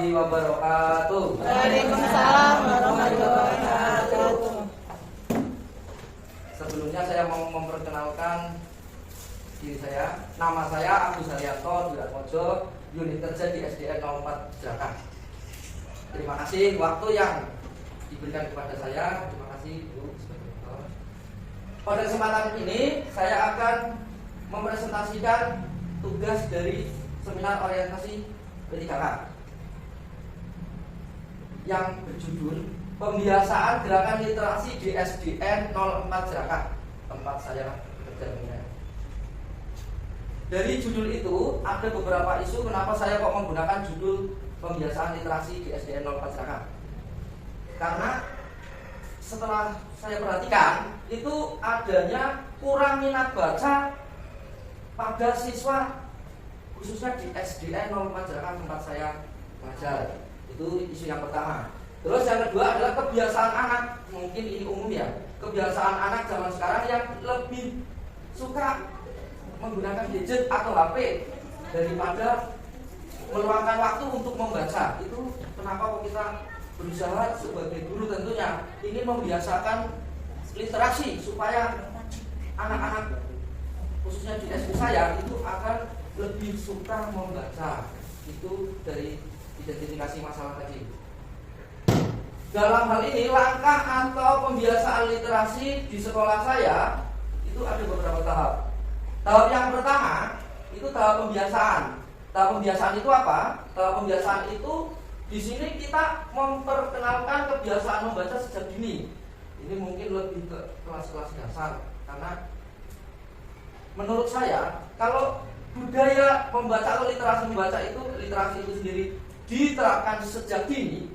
warahmatullahi wabarakatuh. Waalaikumsalam warahmatullahi wabarakatuh. Sebelumnya saya mau memperkenalkan diri saya. Nama saya Agus Haryanto Duratmojo, unit kerja di SDN 04 Jaka. Terima kasih waktu yang diberikan kepada saya. Terima kasih Bu. Pada kesempatan ini saya akan mempresentasikan tugas dari seminar orientasi P3K yang berjudul Pembiasaan Gerakan Literasi di SDN 04 Jaka, tempat saya bekerja. Dari judul itu ada beberapa isu kenapa saya kok menggunakan judul Pembiasaan Literasi di SDN 04 Jaka. Karena setelah saya perhatikan itu adanya kurang minat baca pada siswa khususnya di SDN 04 Jaka tempat saya mengajar. Itu isu yang pertama. Terus yang kedua adalah kebiasaan anak. Mungkin ini umum ya. Kebiasaan anak zaman sekarang yang lebih suka menggunakan gadget atau HP daripada meluangkan waktu untuk membaca. Itu kenapa kok kita berusaha sebagai guru tentunya ingin membiasakan literasi supaya anak-anak khususnya di SD saya itu akan lebih suka membaca. Itu dari identifikasi masalah tadi. Dalam hal ini langkah atau pembiasaan literasi di sekolah saya itu ada beberapa tahap. Tahap yang pertama itu tahap pembiasaan. Tahap pembiasaan itu apa? Tahap pembiasaan itu di sini kita memperkenalkan kebiasaan membaca sejak dini. Ini mungkin lebih ke kelas-kelas dasar karena menurut saya kalau budaya membaca atau literasi membaca itu, literasi itu sendiri diterapkan sejak dini,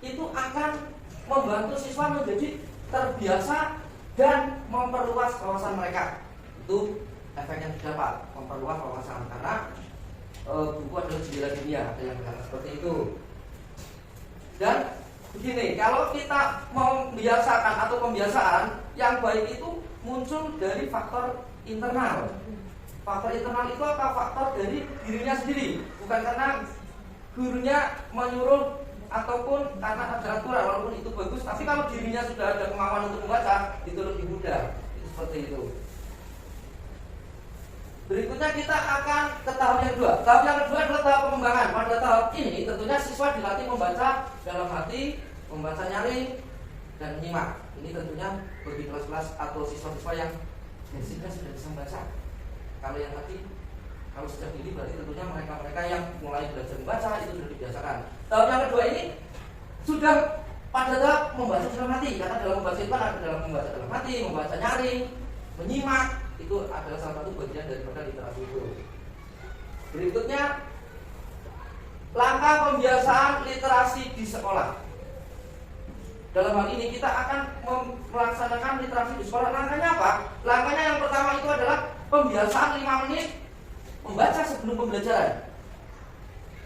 itu akan membantu siswa menjadi terbiasa dan memperluas wawasan mereka. Itu efek yang didapat, memperluas wawasan karena buku adalah jendela dunia, ada yang berkata seperti itu. Dan begini, kalau kita membiasakan atau pembiasaan yang baik itu muncul dari faktor internal. Faktor internal itu apa? Faktor dari dirinya sendiri, bukan karena gurunya menyuruh ataupun karena ada aturan, walaupun itu bagus. Tapi kalau dirinya sudah ada kemampuan untuk membaca, itu lebih mudah. Itu seperti itu. Berikutnya kita akan ke tahap yang kedua. Tahap yang kedua adalah tahap pengembangan. Pada tahap ini tentunya siswa dilatih membaca dalam hati, membaca nyaring, dan menyimak. Ini tentunya bagi kelas-kelas atau siswa-siswa yang basicnya sudah bisa membaca. Kalau yang tadi, kalau sejak dini berarti tentunya mereka-mereka yang mulai belajar membaca itu sudah dibiasakan. Tahap yang kedua ini sudah pada tahap membaca dalam hati, karena dalam membaca itu ada dalam membaca dalam hati, membaca nyaring, menyimak, itu adalah salah satu bagian daripada literasi itu. Berikutnya langkah pembiasaan literasi di sekolah. Dalam hal ini kita akan melaksanakan literasi di sekolah. Langkahnya apa? Langkahnya yang pertama itu adalah pembiasaan 5 menit membaca sebelum pembelajaran.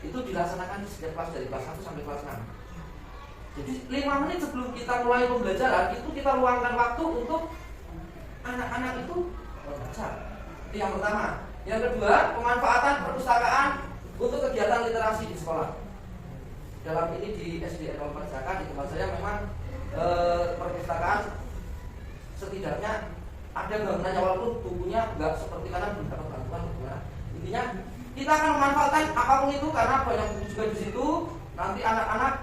Itu dilaksanakan di setiap kelas dari kelas 1 sampai kelas 6. Jadi 5 menit sebelum kita mulai pembelajaran itu kita luangkan waktu untuk anak-anak itu membaca. Itu yang pertama. Yang kedua, pemanfaatan perpustakaan untuk kegiatan literasi di sekolah. Dalam ini di SDN 04 Jaka di tempat saya memang perpustakaan setidaknya ada bangunannya, walaupun bukunya nggak seperti kanan belum dapat bantuan. Intinya kita akan memanfaatkan apapun itu karena banyak buku juga di situ. Nanti anak-anak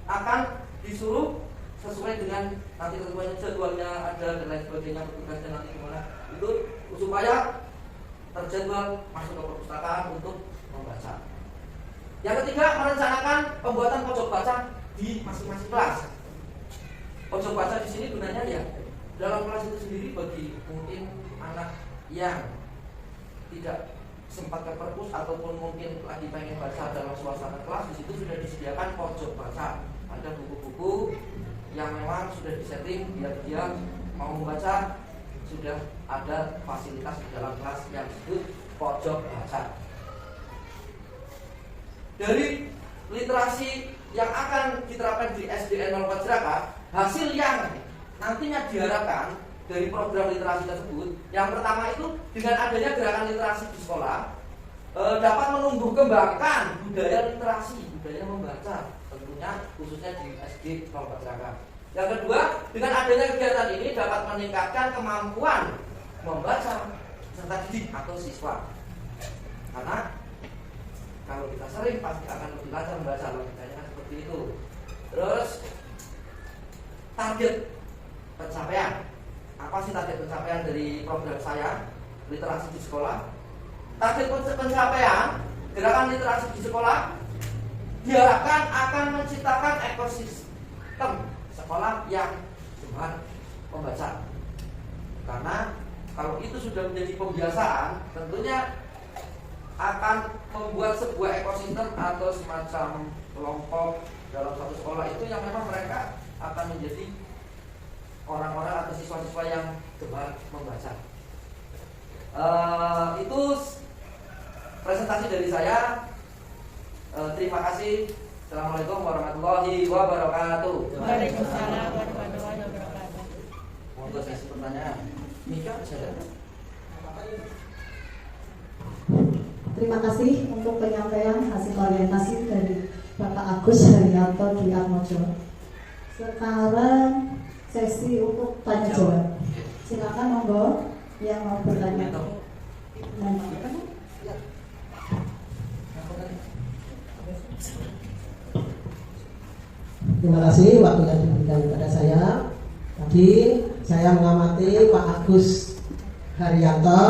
akan disuruh sesuai dengan nanti tentunya jadwalnya ada dan lain sebagainya, petugasnya nanti gimana itu supaya terjadwal masuk ke perpustakaan untuk membaca. Yang ketiga, merencanakan pembuatan pojok baca di masing-masing kelas. Pojok baca di sini gunanya ya dalam kelas itu sendiri bagi mungkin anak yang tidak sempat ke perpus ataupun mungkin lagi pengen baca dalam suasana kelas, di situ sudah disediakan pojok baca. Ada buku-buku yang memang sudah disetting biar dia mau membaca, sudah ada fasilitas di dalam kelas yang disebut pojok baca. Dari literasi yang akan diterapkan di SDN 04 Jaka, hasil yang nantinya diharapkan dari program literasi tersebut, yang pertama itu dengan adanya gerakan literasi di sekolah, dapat menumbuh kembangkan budaya literasi, budaya membaca, tentunya khususnya di SD 04 Jakarta. Yang kedua, dengan adanya kegiatan ini dapat meningkatkan kemampuan membaca peserta didik atau siswa. Karena kalau kita sering pasti akan lebih lancar membaca, logikanya kan seperti itu. Terus target pencapaian. Apa sih target pencapaian dari program saya, literasi di sekolah? Target pencapaian gerakan literasi di sekolah diharapkan akan menciptakan ekosistem sekolah yang gemar membaca. Karena kalau itu sudah menjadi pembiasaan, tentunya akan membuat sebuah ekosistem atau semacam kelompok dalam satu sekolah itu yang memang mereka akan menjadi orang-orang atau siswa-siswa yang gemar membaca. Itu presentasi dari saya. Terima kasih. Assalamualaikum warahmatullahi wabarakatuh. Waalaikumsalam warahmatullahi wabarakatuh. Untuk sesi pertanyaan, Mika saya. Terima kasih untuk penyampaian hasil orientasi dari Bapak Agus Haryanto di Atmojo. Sekarang sesi untuk tanya jawab. Silakan monggo yang mau bertanya. Terima kasih waktu yang diberikan kepada saya. Tadi saya mengamati Pak Agus Haryanto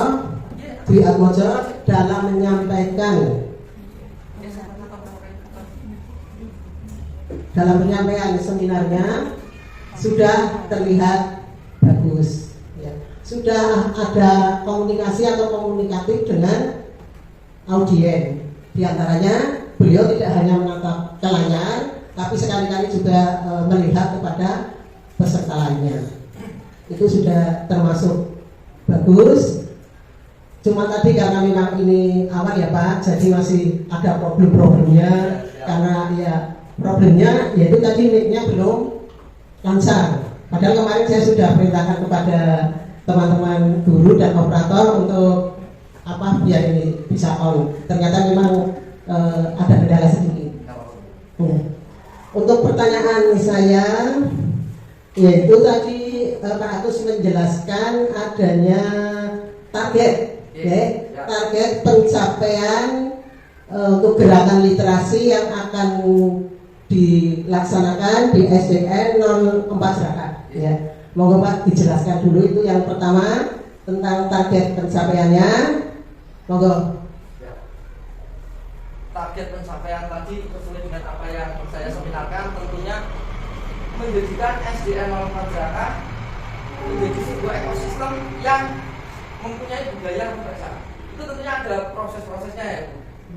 di Atmojo dalam penyampaian seminarnya sudah terlihat bagus, ya. Sudah ada komunikasi atau komunikatif dengan audien. Di antaranya beliau tidak hanya menatap ke layar, tapi sekali-kali juga melihat kepada peserta lainnya. Itu sudah termasuk bagus. Cuma tadi karena memang ini awal ya Pak, jadi masih ada problem-problemnya. Karena ya problemnya yaitu tadi mic-nya belum lancar. Padahal kemarin saya sudah perintahkan kepada teman-teman guru dan operator untuk biar ini bisa on. Ternyata memang ada kendala sedikit. Ya. Untuk pertanyaan saya, yaitu tadi Pak Agus menjelaskan adanya target, target pencapaian untuk gerakan literasi yang akan dilaksanakan di SDN 04 Jakarta. Ya, monggo Pak dijelaskan dulu itu yang pertama tentang target pencapaiannya. Monggo. Target pencapaian tadi sesuai dengan apa yang saya seminarkan, tentunya menjadikan SDN 04 Jakarta menjadi sebuah ekosistem yang mempunyai budaya membaca. Itu tentunya ada proses-prosesnya ya.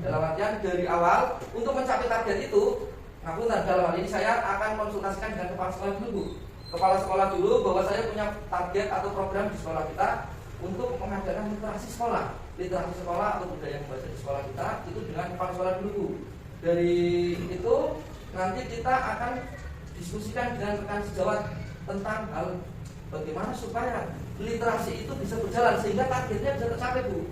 Dalam artian dari awal untuk mencapai target itu, dalam hal ini saya akan konsultasikan dengan kepala sekolah dulu. Kepala sekolah dulu bahwa saya punya target atau program di sekolah kita untuk mengadakan literasi sekolah. Literasi sekolah atau budaya membaca di sekolah kita itu dengan kepala sekolah dulu. Dari itu nanti kita akan diskusikan dengan rekan sejawat tentang hal bagaimana supaya literasi itu bisa berjalan sehingga targetnya bisa tercapai Bu.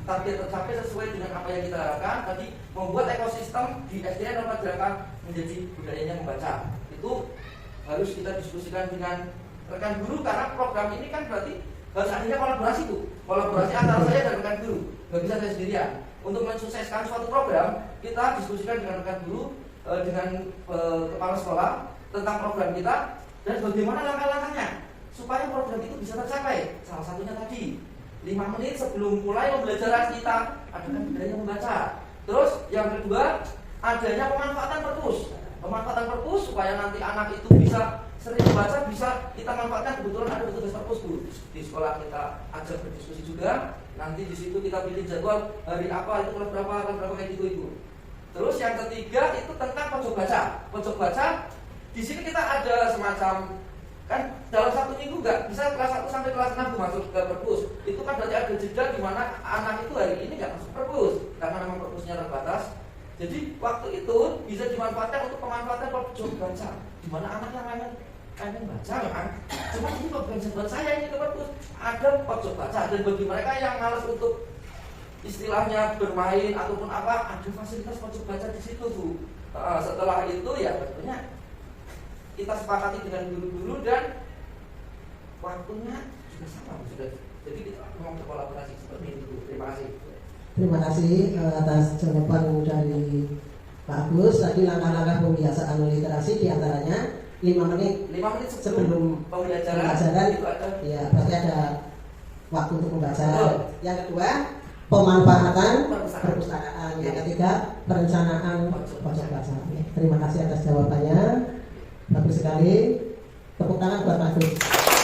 Target tercapai sesuai dengan apa yang kita harapkan tadi, membuat ekosistem di SDN 04 Jakarta menjadi budayanya membaca. Itu harus kita diskusikan dengan rekan guru karena program ini kan berarti harus adanya kolaborasi Bu. Kolaborasi antara saya dan rekan guru, nggak bisa saya sendirian. Untuk mensukseskan suatu program, kita diskusikan dengan rekan guru, dengan kepala sekolah tentang program kita dan bagaimana langkah-langkahnya supaya program itu bisa tercapai. Salah satunya tadi 5 menit sebelum mulai pembelajaran kita adakan budaya membaca. Terus yang kedua adanya pemanfaatan perpus. Pemanfaatan perpus supaya nanti anak itu bisa sering membaca, bisa kita manfaatkan. Kebetulan ada petugas perpus Bu di sekolah, kita ajak berdiskusi juga. Nanti di situ kita pilih jadwal hari apa itu kelas berapa kayak gitu Ibu. Terus yang ketiga itu tentang pojok baca. Pojok baca di sini kita ada semacam kan dalam satu minggu nggak bisa kelas 1 sampai kelas 6 masuk ke perpus. Itu kan berarti ada jeda di mana anak itu hari ini nggak masuk perpus karena memang perpusnya terbatas. Jadi waktu itu bisa dimanfaatkan untuk pemanfaatan pojok baca di mana anak yang pengen baca kan. Cuma ini kok bukan buat saya ini ke perpus ada pojok baca, dan bagi mereka yang malas untuk istilahnya bermain ataupun apa, ada fasilitas pojok baca di situ Bu. Setelah itu ya tentunya kita sepakati dengan guru-guru dan waktunya juga sama Bu. Jadi kita mau berkolaborasi seperti itu Bu. Terima kasih. Terima kasih atas jawaban dari Pak Agus. Tadi langkah-langkah pembiasaan literasi diantaranya 5 menit 5 menit sebelum pembelajaran itu ada. Ya, berarti ada waktu untuk membaca. Betul. Yang kedua, pemanfaatan Perpustakaan. perpustakaan. Yang ketiga, perencanaan pojok baca. Ya, terima kasih atas jawabannya. Bagus sekali. Tepuk tangan buat Pak Agus.